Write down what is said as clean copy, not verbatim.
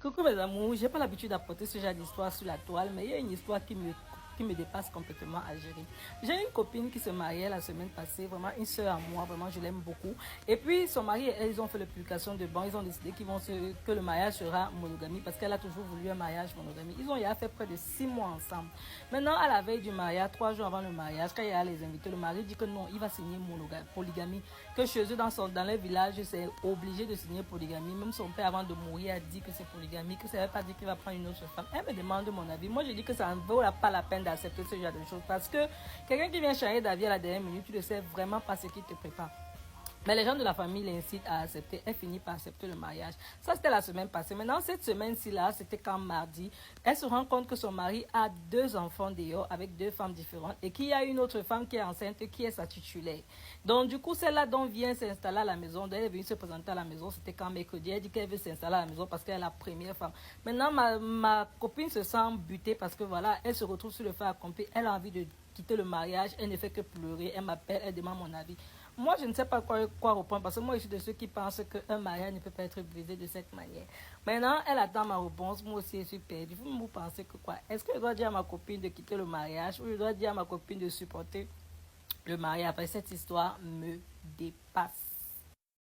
Coucou mes amours, j'ai pas l'habitude d'apporter ce genre d'histoire sur la toile, mais il y a une histoire qui me dépasse complètement à gérer. J'ai une copine qui se mariait la semaine passée, vraiment une soeur à moi, vraiment je l'aime beaucoup. Et puis son mari et elle, ils ont fait l'application de banque, ils ont décidé que le mariage sera monogamie parce qu'elle a toujours voulu un mariage monogamie. Ils ont fait près de 6 mois ensemble. Maintenant, à la veille du mariage, 3 jours avant le mariage, quand il y a les invités, le mari dit que non, il va signer polygamie, que chez eux dans leur village, c'est obligé de signer polygamie. Même son père avant de mourir a dit que c'est polygamie, que ça ne veut pas dire qu'il va prendre une autre femme. Elle me demande mon avis. Moi je dis que ça ne vaut pas la peine d'accepter ce genre de choses parce que quelqu'un qui vient changer d'avis à la dernière minute, tu ne sais vraiment pas ce qui te prépare. Mais les gens de la famille l'incitent à accepter. Elle finit par accepter le mariage. Ça, c'était la semaine passée. Maintenant, cette semaine-ci, là, c'était quand mardi. Elle se rend compte que son mari a 2 enfants dehors avec 2 femmes différentes et qu'il y a une autre femme qui est enceinte qui est sa titulaire. Donc, du coup, celle-là dont vient s'installer à la maison, elle est venue se présenter à la maison, c'était quand mercredi. Elle dit qu'elle veut s'installer à la maison parce qu'elle est la première femme. Maintenant, ma copine se sent butée parce que voilà, elle se retrouve sur le fait accompli. Elle a envie de quitter le mariage. Elle ne fait que pleurer. Elle m'appelle, elle demande mon avis. Moi, je ne sais pas quoi répondre parce que moi, je suis de ceux qui pensent qu'un mariage ne peut pas être brisé de cette manière. Maintenant, elle attend ma réponse. Moi aussi, je suis perdue. Vous pensez que quoi? Est-ce que je dois dire à ma copine de quitter le mariage ou je dois dire à ma copine de supporter le mariage? Après, cette histoire me dépasse.